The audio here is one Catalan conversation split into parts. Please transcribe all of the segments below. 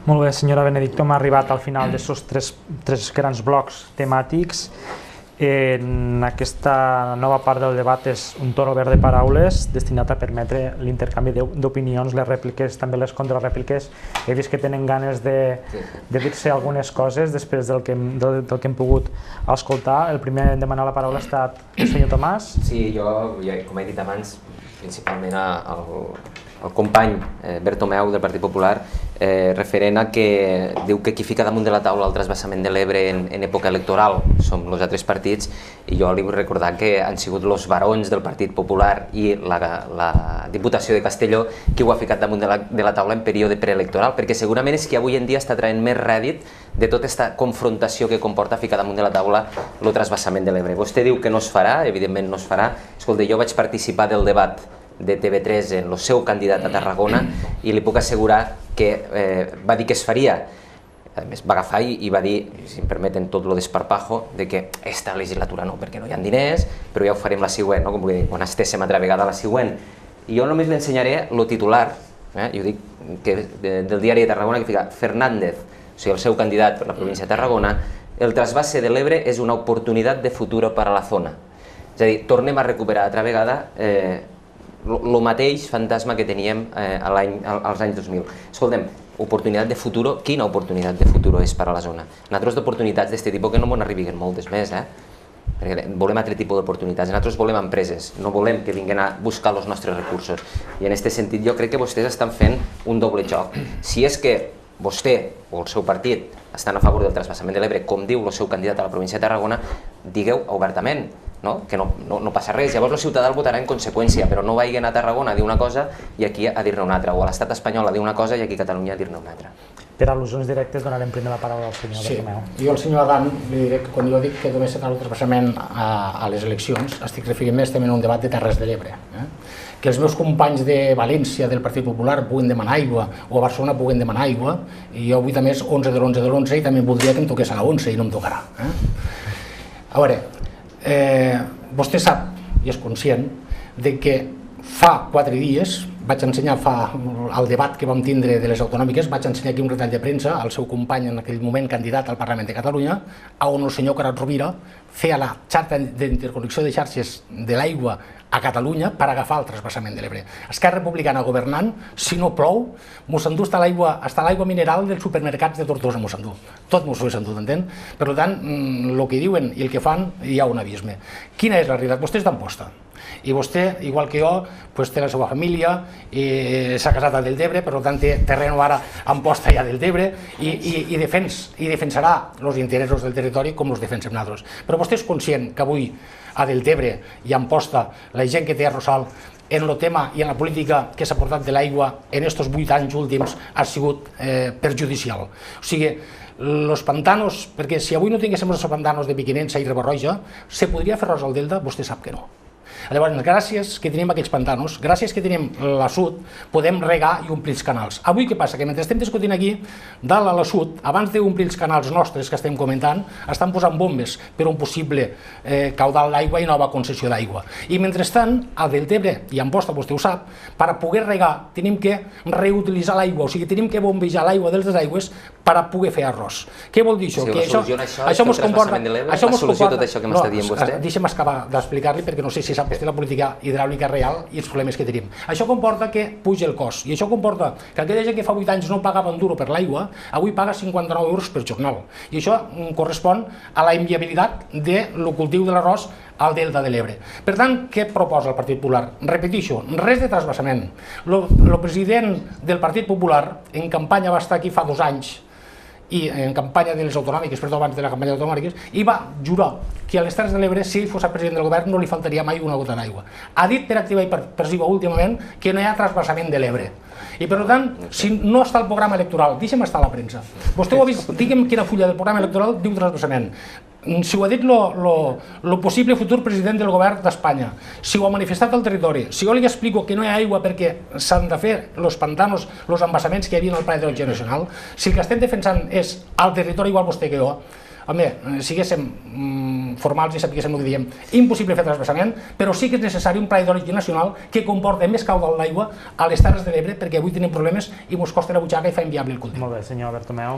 Molt bé, senyora Benedicto, m'ha arribat al final d'aquests tres grans blocs temàtics. En aquesta nova part del debat és un torn obert de paraules destinat a permetre l'intercanvi d'opinions, les rèpliques, també les contrarèpliques. He vist que tenen ganes de dir-se algunes coses després del que hem pogut escoltar. El primer en demanar la paraula ha estat el senyor Tomàs. Sí, jo, com he dit abans, principalment el company Bertomeu del Partit Popular, referent a que diu que qui fica damunt de la taula el trasbassament de l'Ebre en època electoral som els altres partits, i jo li vull recordar que han sigut els barons del Partit Popular i la Diputació de Castelló qui ho ha ficat damunt de la taula en període preelectoral, perquè segurament és que avui en dia està traient més rèdit de tota aquesta confrontació que comporta ficar damunt de la taula el trasbassament de l'Ebre. Vostè diu que no es farà, evidentment no es farà. Escolta, jo vaig participar del debat de TV3 en el seu candidat a Tarragona i li puc assegurar que va dir que es faria. A més, va agafar i va dir, si em permeten tot lo desparpajo, de que esta legislatura no, perquè no hi ha diners, però ja ho farem la següent, no? Com vull dir, quan estéssim altra vegada la següent. I jo només li ensenyaré el titular, jo dic que del diari de Tarragona, que fica Fernández, o sigui, el seu candidat per la província de Tarragona, el trasvase de l'Ebre és una oportunitat de futur per a la zona. És a dir, tornem a recuperar altra vegada el mateix fantasma que teníem als anys 2000. Escoltem, oportunitat de futur, quina oportunitat de futur és per a la zona? Nosaltres d'oportunitats d'aquest tipus que no m'ho arribin moltes més, perquè volem altre tipus d'oportunitats, nosaltres volem empreses, no volem que vinguin a buscar els nostres recursos, i en aquest sentit jo crec que vostès estan fent un doble joc. Si és que vostè o el seu partit estan a favor del trasbassament de l'Ebre, com diu el seu candidat a la província de Tarragona, digueu obertament, que no passa res. Llavors el ciutadà el votarà en conseqüència, però no vagin a Tarragona a dir una cosa i aquí a dir-ne una altra, o a l'estat espanyol a dir una cosa i aquí a Catalunya a dir-ne una altra. Per al·lusions directes donarem primer la paraula al senyor Bertomeu. Jo al senyor Adán li diré que quan jo dic que només s'acaba el trasbassament a les eleccions estic referint més també a un debat de Terres de l'Ebre. Que els meus companys de València del Partit Popular puguen demanar aigua o a Barcelona puguen demanar aigua, i jo avui també és 11 de l'11 de l'11 i també voldria que em toqués a la 11 i no em tocarà. A veure, vostè sap i és conscient de que fa 4 dies vaig ensenyar al debat que vam tindre de les autonòmiques, vaig ensenyar aquí un retall de premsa al seu company en aquell moment candidat al Parlament de Catalunya, on el senyor Carod Rovira feia la xarxa d'interconnexió de xarxes de l'aigua a Catalunya per agafar el trasbassament de l'Ebre. Esquerra Republicana governant, si no plou, mos endú està l'aigua mineral dels supermercats de Tortosa, mos endú. Tot mos ho és endú, entén? Per tant, el que diuen i el que fan hi ha un abisme. Quina és la realitat? Vostè és d'Amposta. I vostè, igual que jo, té la seva família, s'ha casat a Deltebre, per tant té terreno ara a Amposta i a Deltebre, i defensarà els interessos del territori com els defensem nosaltres. Però vostè és conscient que avui a Deltebre i a Amposta la gent que té a Rosal en el tema i en la política que s'ha portat de l'aigua en aquests 8 anys últims ha sigut perjudicial. O sigui, els pantanos, perquè si avui no tinguéssim els pantanos de Piquinensa i Riba-roja, se podria fer ros al Delta? Vostè sap que no. Llavors, gràcies que tenim aquests pantanos, gràcies que tenim l'assut, podem regar i omplir els canals. Avui què passa? Que mentre estem discutint aquí, dalt a l'assut, abans d'omplir els canals nostres que estem comentant, estan posant bombes per un possible caudal d'aigua i nova concessió d'aigua. I mentrestant, a Deltebre i a Amposta, vostè ho sap, per a poder regar tenim que reutilitzar l'aigua, o sigui, tenim que bombejar l'aigua de les aigües per a poder fer arròs. Què vol dir això? Si la solució a això és el trasbassament de l'Ebre, la solució a tot això que m'està dient vostè? Deixa'm acabar d'explicar-li perquè no sé si sap la política hidràulica real i els problemes que tenim. Això comporta que puja el cost, i això comporta que aquella gent que fa 8 anys no pagava un duro per l'aigua, avui paga 59 euros per jornal. I això correspon a la inviabilitat del cultiu de l'arròs al Delta de l'Ebre. Per tant, què proposa el Partit Popular? Repeteixo, res de trasbassament. El president del Partit Popular en campanya va estar aquí fa 2 anys i en campanya de les autonòmiques, perdó, abans de la campanya autonòmiques, i va jurar que a les Terres de l'Ebre, si ell fos el president del govern, no li faltaria mai una gota d'aigua. Ha dit per activa i per passiva últimament que no hi ha trasbassament de l'Ebre. I per tant, si no està al programa electoral, deixa'm estar a la premsa. Vostè ho ha vist, digue'm quina fulla del programa electoral diu trasbassament. Si ho ha dit el possible futur president del govern d'Espanya, si ho ha manifestat al territori, si jo li explico que no hi ha aigua perquè s'han de fer els pantanos, els embassaments que hi havia al Pla Hidrològic Nacional, si el que estem defensant és al territori igual vostè que jo, home, siguéssim formals i sapiguéssim el que diem, impossible fer transvasament, però sí que és necessari un pla hidrològic nacional que comporta més caudal d'aigua a les Terres de l'Ebre, perquè avui tenim problemes i ens costa la butxaca i fa inviable el cultiu. Molt bé, senyor Bertomeu.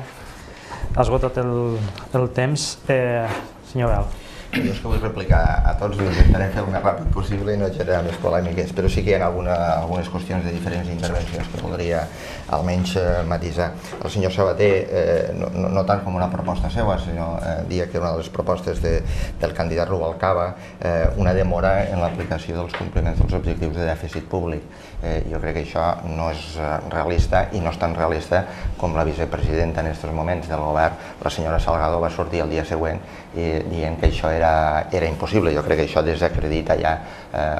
Ha esgotat el temps. Senyor Bel. Jo és que vull replicar a tots, ho intentaré fer el més ràpid possible i no generar més polèmiques, però sí que hi ha algunes qüestions de diferents intervencions que voldria almenys matisar. El senyor Sabater, no tant com una proposta seva, sinó dia que una de les propostes del candidat Rubalcaba, una demora en l'aplicació dels compliments dels objectius de dèficit públic. Jo crec que això no és realista i no és tan realista com la vicepresidenta en aquests moments del govern, la senyora Salgado, va sortir el dia següent dient que això era impossible. Jo crec que això desacredita ja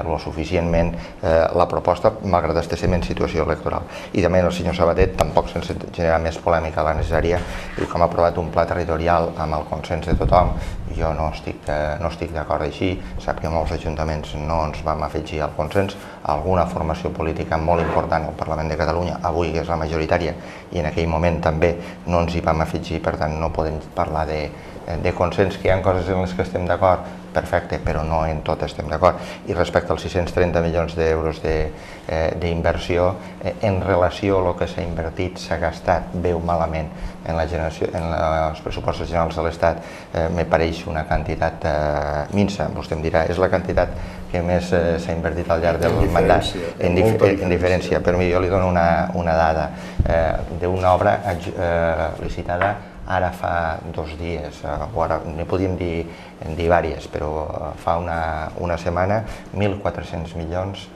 lo suficientment la proposta, malgrat estiguem en situació electoral. I també el senyor Sabater, tampoc sense generar més polèmica la necessària, diu que hem aprovat un pla territorial amb el consens de tothom. Jo no estic d'acord així. Sap que molts ajuntaments no ens vam afegir al consens. Alguna formació política molt important al Parlament de Catalunya, avui que és la majoritària, i en aquell moment també no ens hi vam afegir, per tant no podem parlar de consens, que hi ha coses en les que estem d'acord, perfecte, però no en tot estem d'acord. I respecte als 630 milions d'euros d'inversió, en relació a el que s'ha invertit, s'ha gastat bé o malament en els pressupostos generals de l'Estat, me pareix una quantitat minsa, vostè em dirà, és la quantitat que més s'ha invertit al llarg del mandat, en diferència. Però jo li dono una dada d'una obra licitada ara fa 2 dies, o ara ne podíem dir diverses, però fa una setmana, 1.400 milions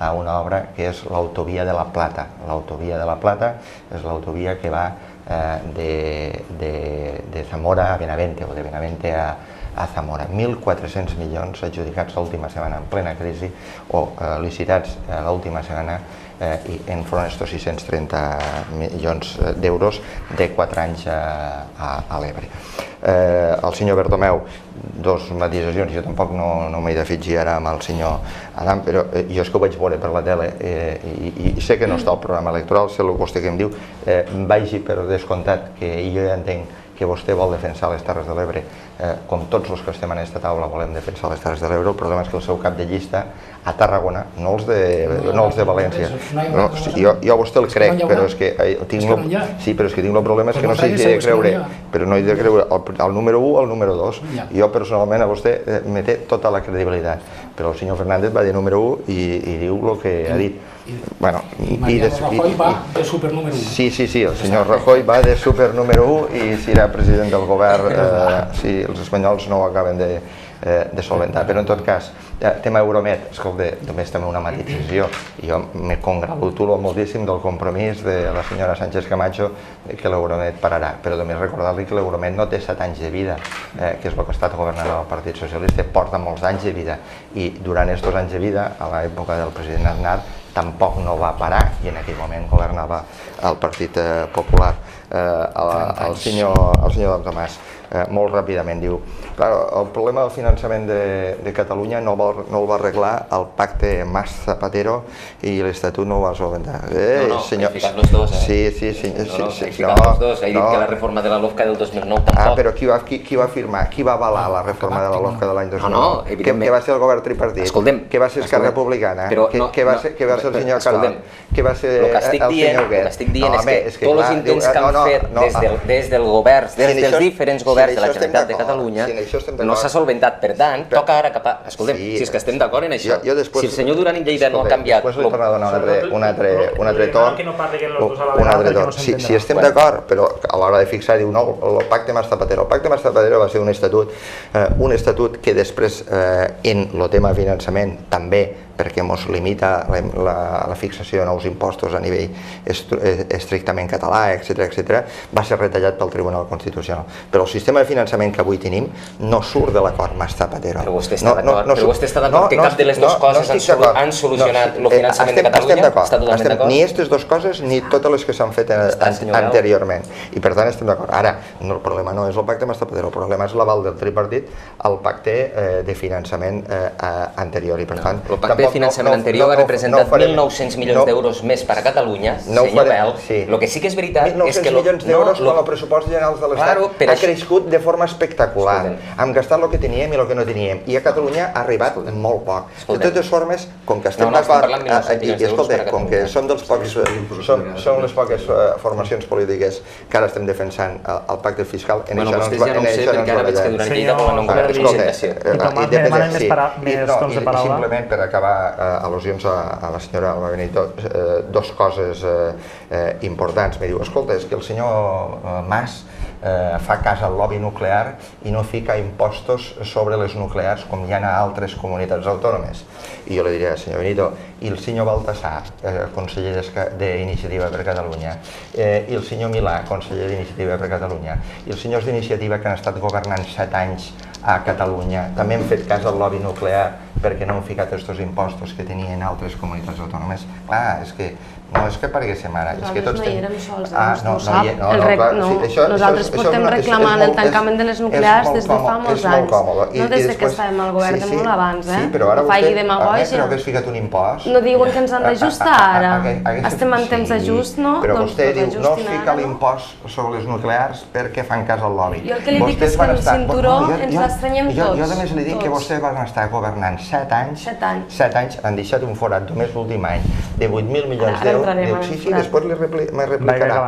a una obra que és l'autovia de la Plata. L'autovia de la Plata és l'autovia que va de Zamora a Benavente, o de Benavente a Zamora. 1.400 milions adjudicats l'última setmana en plena crisi, o licitats l'última setmana, i enfront estos 630 milions d'euros de 4 anys a l'Ebre. El senyor Bertomeu, 2 matisacions. Jo tampoc no m'he d'afegir ara amb el senyor Adam, però jo és que ho vaig veure per la tele i sé que no està al programa electoral, sé el que vostè que em diu, vagi per descomptat que jo ja entenc que vostè vol defensar les Terres de l'Ebre, com tots els que estem en aquesta taula volem defensar les Terres de l'Ebre. El problema és que el seu cap de llista a Tarragona, no els de València, jo a vostè el crec, però és que tinc el problema és que no sé si he de creure, però no he de creure el número 1 o el número 2. Jo personalment a vostè me té tota la credibilitat, però el senyor Fernández va dir número 1 i diu el que ha dit. I Rajoy va de super número 1. Sí, el senyor Rajoy va de super número 1 i serà president del govern si els espanyols no ho acaben de solventar. Però en tot cas, tema Euromed, escolta, només també una matització. Jo me congratulo moltíssim del compromís de la senyora Sánchez Camacho que l'Euromed pararà, però també recordar-li que l'Euromed no té 7 anys de vida, que és el que ha estat governant el Partit Socialista, porta molts anys de vida, i durant aquests anys de vida, a l'època del president Aznar, tampoc no va parar, i en aquell moment governava el Partit Popular. El senyor Tomàs, molt ràpidament, diu, el problema del finançament de Catalunya no el va arreglar el pacte Mas-Zapatero i l'Estatut no ho va solventar. No, he ficat los dos, Sí. He ficat los dos, he dit que la reforma de la LOFCA del 2009 tampoc. Però qui va firmar, qui va avalar la reforma de la LOFCA de l'any 2009? No, evidentment. Què va ser el govern tripartit? Escoltem. Què va ser Esquerra Republicana? Què va ser el senyor Carol? Què va ser el senyor Huguet? El que estic dient és que tots els intents que han fet des del govern, des dels diferents governs de la Generalitat de Catalunya, no s'ha solventat. Per tant, toca ara cap a... Escoltem, si és que estem d'acord en això, si el senyor Duran i Lleida no ha canviat... Després li torno a donar un altre torn. Si estem d'acord, però a l'hora de fixar, diu, no, el pacte Mas-Zapatero. El pacte Mas-Zapatero va ser un estatut que després, en el tema de finançament, també perquè ens limita la fixació de nous impostos a nivell estrictament català, etc., va ser retallat pel Tribunal Constitucional. Però el sistema de finançament que avui tenim no surt de l'acord Mas-Zapatero. Però vostè està d'acord que cap de les dues coses han solucionat el finançament de Catalunya? Està totalment d'acord? Ni aquestes dues coses ni totes les que s'han fet anteriorment. I per tant estem d'acord. Ara, el problema no és el pacte Mas-Zapatero, el problema és l'aval del tripartit al pacte de finançament anterior. I per tant, tampoc de finançament anterior ha representat 1.900 milions d'euros més per a Catalunya, senyor Bel. El que sí que és veritat és que... 1.900 milions d'euros quan el pressupost general de l'Estat ha crescut de forma espectacular. Hem gastat el que teníem i el que no teníem. I a Catalunya ha arribat molt poc. De totes formes, com que estem d'acord... I escolta, com que som les poques formacions polítiques que ara estem defensant el pacte fiscal, en això no ens va... Bueno, vostès ja no ho sé, perquè ara veig que durant Lleida volen un govern de presentació. I simplement per acabar al·lusions a la senyora Alba Benito, dos coses importants. Me diu, escolta, és que el senyor Mas fa cas al lobby nuclear i no fica impostos sobre les nuclears com hi ha a altres comunitats autònomes. I jo li diria, senyor Benito, i el senyor Baltasar, conseller d'Iniciativa per Catalunya, i el senyor Milà, conseller d'Iniciativa per Catalunya, i els senyors d'Iniciativa que han estat governant 7 anys a Catalunya, també han fet cas al lobby nuclear perquè no han ficat aquests impostos que tenien altres comunitats autònomes. Clar, és que no és que pareguéssim ara, és que tots... Nosaltres no hi érem sols, no, ho sap. Nosaltres portem reclamant el tancament de les nuclears des de fa molts anys. No des que estàvem al govern, de molt abans, eh? Sí, però ara vostè... Però hagués ficat un impost... No diuen que ens han d'ajustar ara. Estem en temps d'ajust, no? Però vostè diu, no es fica l'impost sobre les nuclears perquè fan cas al lobby. Jo el que li dic és que en el cinturó ens l'estranyem tots. Jo també li dic que vostès van estar governant 7 anys, 7 anys, han deixat un forat només l'últim any de 8.000 milions d'euros. Sí, després me replicarà.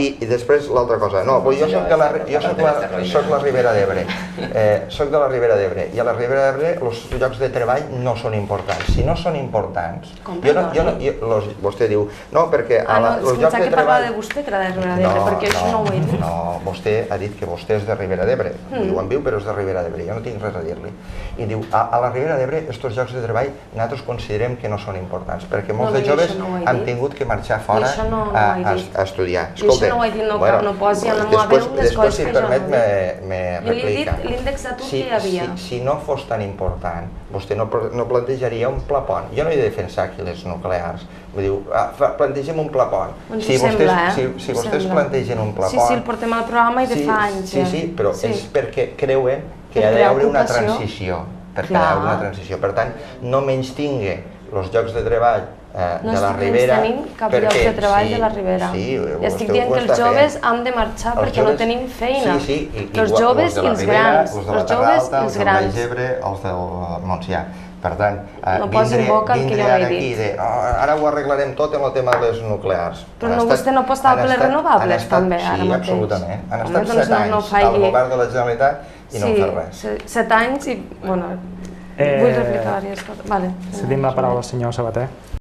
I després l'altra cosa. No, jo soc la Ribera d'Ebre. Soc de la Ribera d'Ebre. I a la Ribera d'Ebre els llocs de treball no són importants. Si no són importants... Vostè diu, no, perquè els llocs de treball... que parlava de vostè, que era de Ribera d'Ebre, perquè això no ho he dit. No, vostè ha dit que vostè és de Ribera d'Ebre. Diu, en viu, però és de Ribera d'Ebre. Jo no tinc res a dir-li. I diu, a la Ribera d'Ebre, aquests llocs de treball, nosaltres considerem que no són importants, perquè molts de joves han tingut que marxar fora a estudiar. Escolta, això no ho he dit, no posi en la meva veu les coses que jo no he dit. Me replica. Jo li he dit l'índex d'atur que hi havia. Si no fos tan important, vostè no plantejaria un pla pont. Jo no he de defensar aquí les nuclears. Vull dir, plantegem un pla pont. Si vostès plantegen un pla pont... Sí, el portem al programa i de fa anys. Sí, però és perquè creuen que hi ha d'haver una transició. Perquè hi ha d'haver una transició. Per tant, no menystingui els llocs de treball de la Ribera. No tenim cap lloc de treball de la Ribera. Estic dient que els joves han de marxar perquè no tenim feina. Els joves i els grans. Els de la Terra Alta, els del Baix Ebre, els del Montsià. Per tant, vindre aquí de ara ho arreglarem tot amb el tema de les nuclears. Però vostè no apostava per les renovables també ara mateix? Sí, absolutament. Han estat 7 anys al govern de la Generalitat i no han fet res. 7 anys i, bueno, vull replicar diverses coses. Cedim la paraula al senyor Sabater.